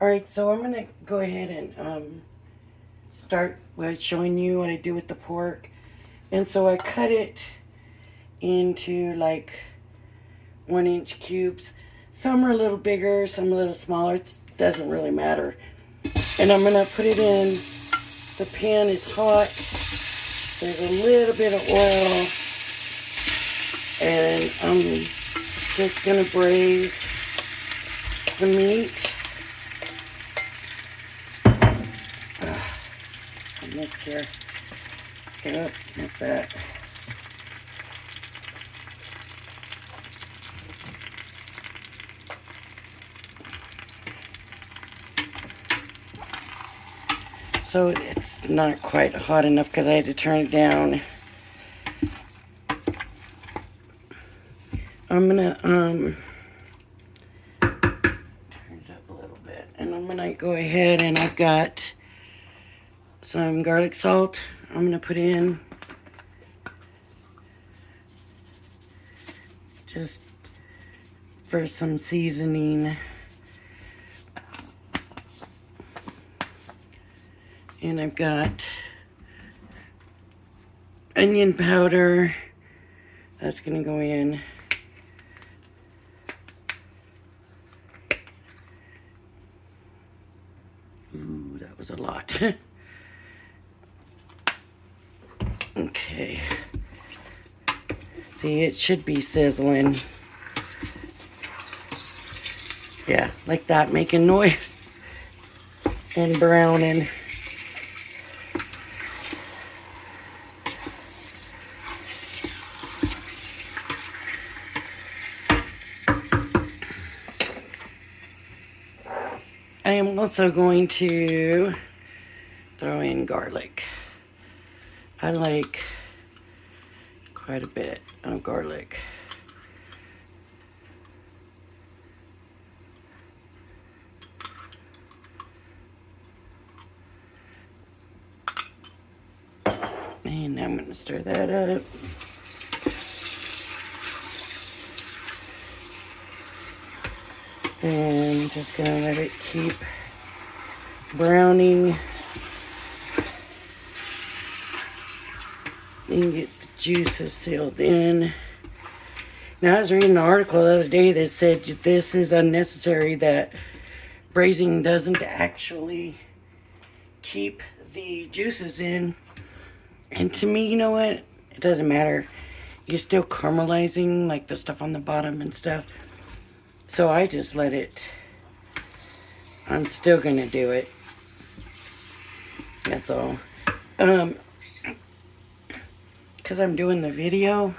Alright, so I'm going to go ahead and start with showing you what I do with the pork. And so I cut it into like 1-inch cubes. Some are a little bigger, some a little smaller. It doesn't really matter. And I'm going to put it in. The pan is hot. There's a little bit of oil. And I'm just going to braise the meat. I missed here. Yep, missed that. So it's not quite hot enough because I had to turn it down. I'm gonna turn it up a little bit, and I'm gonna go ahead and I've got some garlic salt. I'm gonna put in just for some seasoning. And I've got onion powder. That's gonna go in. Ooh, that was a lot. Okay. See, it should be sizzling. Yeah, like that, making noise and browning. I am also going to throw in garlic. I like quite a bit of garlic. And I'm going to stir that up. And just going to let it keep browning. And get the juices sealed in. Now I was reading an article the other day that said this is unnecessary, that braising doesn't actually keep the juices in. And to me, you know what? It doesn't matter. You're still caramelizing like the stuff on the bottom and stuff. So I just let it. I'm still gonna do it. That's all. Because I'm doing the video.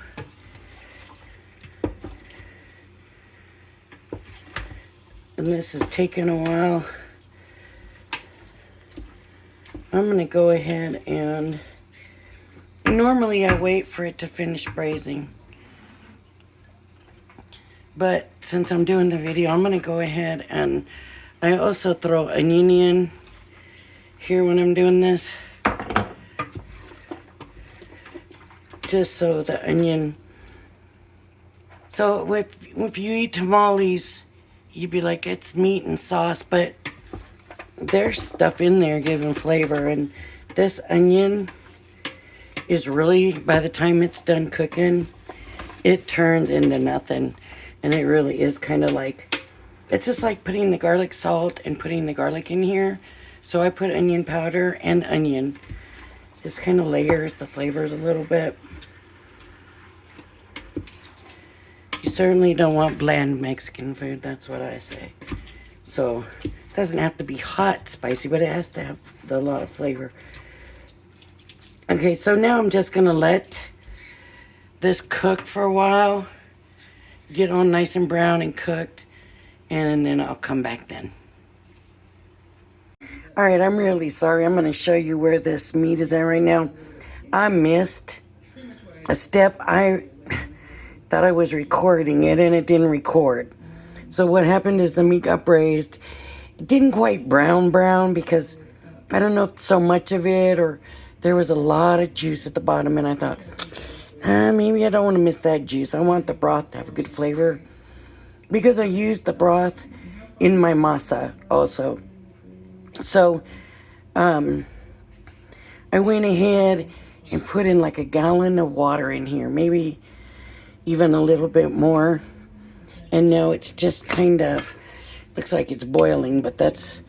And this is taking a while. I'm gonna go ahead and normally I wait for it to finish braising. But since I'm doing the video, I'm gonna go ahead and I also throw onion in here when I'm doing this. Just so the onion. So if you eat tamales, you'd be like, it's meat and sauce, but there's stuff in there giving flavor. And this onion is really, by the time it's done cooking, it turns into nothing. And it really is kind of like, it's just like putting the garlic salt and putting the garlic in here. So I put onion powder and onion. Just kind of layers the flavors a little bit. You certainly don't want bland Mexican food, that's what I say. So it doesn't have to be hot spicy, but it has to have a lot of flavor. Okay, so now I'm just gonna let this cook for a while. Get on nice and brown and cooked, and then I'll come back then. Alright, I'm really sorry. I'm going to show you where this meat is at right now. I missed a step. I thought I was recording it, and it didn't record. So what happened is the meat got braised. It didn't quite brown because I don't know so much of it, or there was a lot of juice at the bottom, and I thought, maybe I don't want to miss that juice. I want the broth to have a good flavor. Because I used the broth in my masa also. So, I went ahead and put in like a gallon of water in here, maybe even a little bit more. And now it's just kind of, looks like it's boiling, but that's,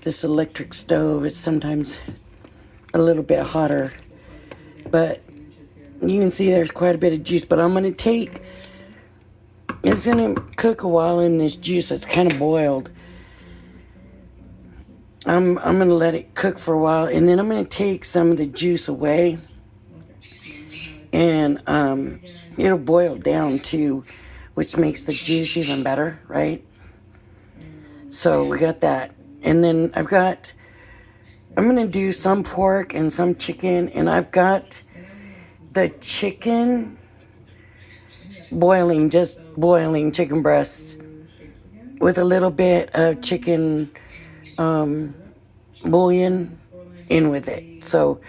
this electric stove is sometimes a little bit hotter. But you can see there's quite a bit of juice, but I'm going to take, it's going to cook a while in this juice that's kind of boiled. I'm going to let it cook for a while, and then I'm going to take some of the juice away, and it'll boil down too, which makes the juice even better, right? So we got that. And then I'm going to do some pork and some chicken, and I've got the chicken boiling, just boiling chicken breasts with a little bit of chicken bouillon in with it. So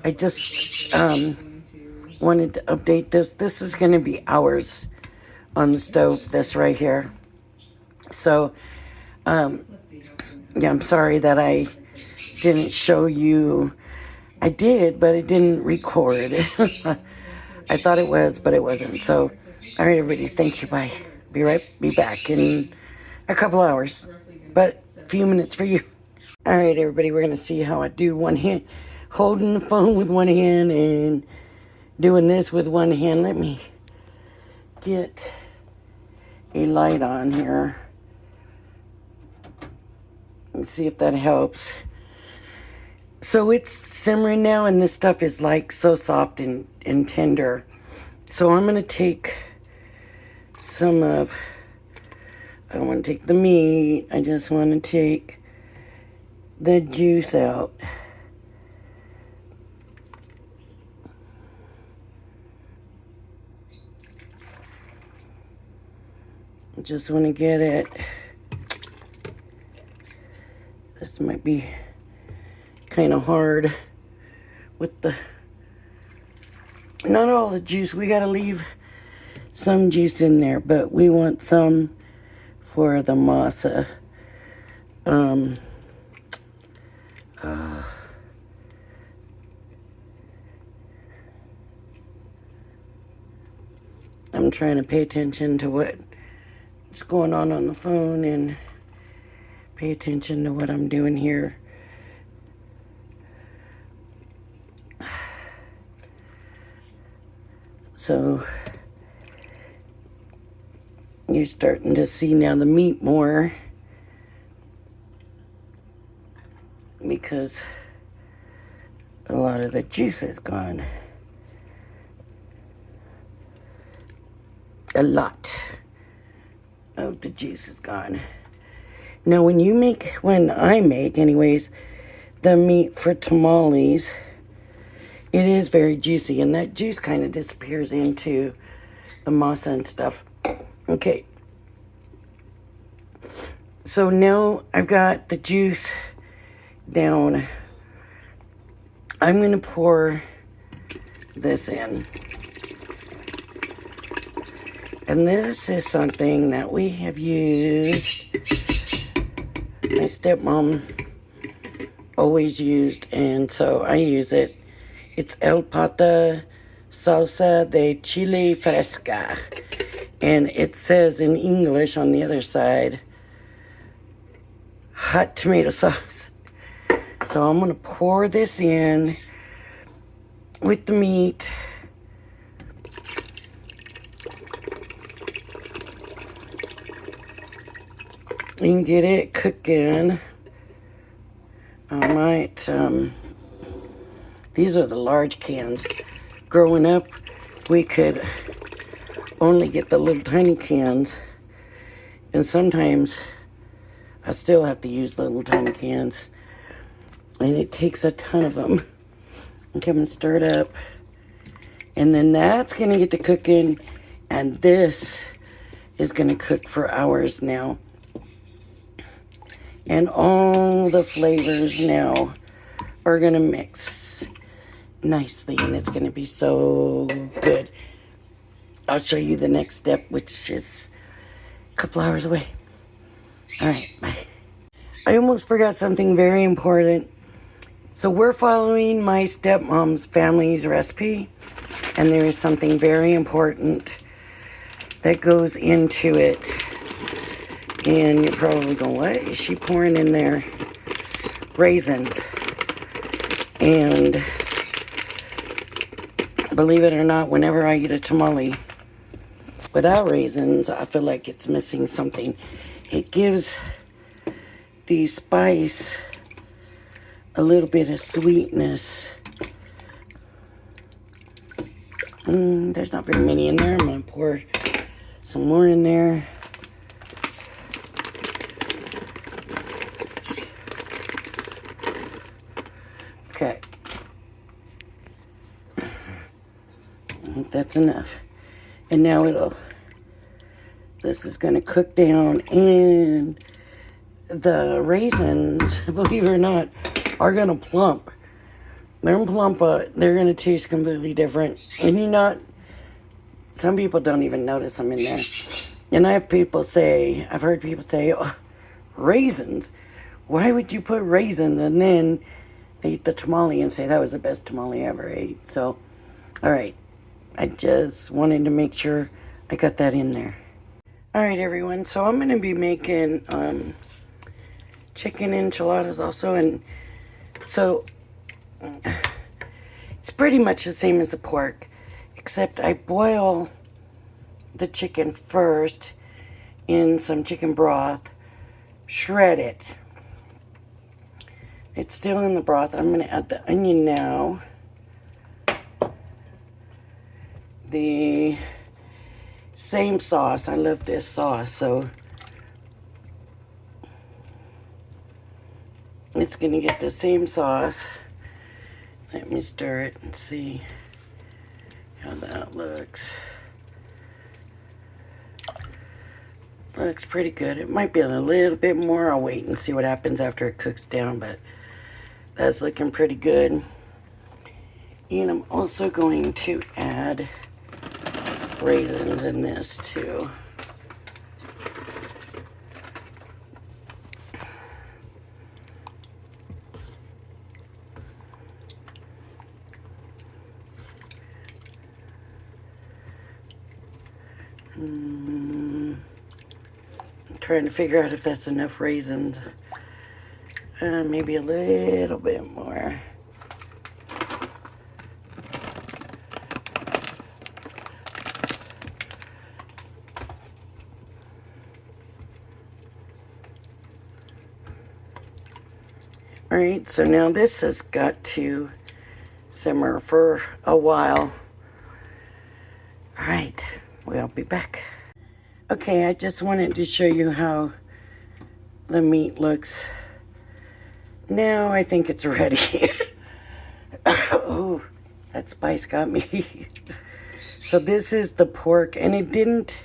I just wanted to update this. This is going to be hours on the stove, this right here. So yeah, I'm sorry that I didn't show you. I did, but it didn't record. I thought it was, but it wasn't. So, all right, everybody, thank you. Bye. Be back in a couple hours, but a few minutes for you. All right, everybody, we're gonna see how I do one hand, holding the phone with one hand and doing this with one hand. Let me get a light on here. Let's see if that helps. So it's simmering now, and this stuff is like so soft and tender. So I'm going to take some of, I don't want to take the meat, I just want to take the juice out. I just want to get it. This might be kind of hard with the, not all the juice. We got to leave some juice in there, but we want some for the masa. I'm trying to pay attention to what's going on the phone and pay attention to what I'm doing here. So you're starting to see now the meat more, because a lot of the juice is gone. A lot of the juice is gone. Now when I make anyways, the meat for tamales, it is very juicy, and that juice kind of disappears into the masa and stuff. Okay. So now I've got the juice down. I'm going to pour this in. And this is something that we have used. My stepmom always used, and so I use it. It's El Pata Salsa de Chile Fresca. And it says in English on the other side, hot tomato sauce. So I'm going to pour this in with the meat. And get it cooking. I might, these are the large cans. Growing up, we could only get the little tiny cans. And sometimes I still have to use the little tiny cans. And it takes a ton of them. And come and stir it up. And then that's going to get to cooking. And this is going to cook for hours now. And all the flavors now are going to mix nicely. And it's going to be so good. I'll show you the next step, which is a couple hours away. All right, bye. I almost forgot something very important. So we're following my stepmom's family's recipe, and there is something very important that goes into it. And you're probably going, what is she pouring in there? Raisins. And believe it or not, whenever I eat a tamale without raisins, I feel like it's missing something. It gives the spice a little bit of sweetness. There's not very many in there. I'm going to pour some more in there. Okay. I think that's enough. And now this is going to cook down, and the raisins, believe it or not, are going to plump. They're going to taste completely different. And some people don't even notice them in there. And I've heard people say, oh, raisins. Why would you put raisins? And then they eat the tamale and say that was the best tamale I ever ate. So, all right. I just wanted to make sure I got that in there. All right, everyone. So I'm going to be making chicken enchiladas also. And so it's pretty much the same as the pork, except I boil the chicken first in some chicken broth, shred it. It's still in the broth. I'm going to add the onion now. The same sauce. I love this sauce, so it's going to get the same sauce. Let me stir it and see how that looks. Looks pretty good. It might be a little bit more. I'll wait and see what happens after it cooks down, but that's looking pretty good. And I'm also going to add raisins in this too. I'm trying to figure out if that's enough raisins. Maybe a little bit more. Alright, so now this has got to simmer for a while. Alright, we'll be back. Okay, I just wanted to show you how the meat looks. Now I think it's ready. Oh, that spice got me. So this is the pork, and it didn't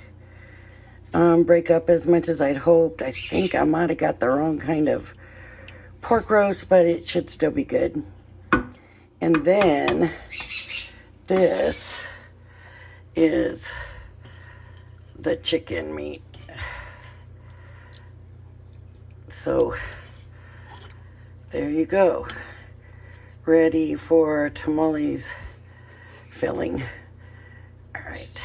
break up as much as I'd hoped. I think I might have got the wrong kind of pork roast, but it should still be good. And then this is the chicken meat. So there you go. Ready for tamales filling. All right.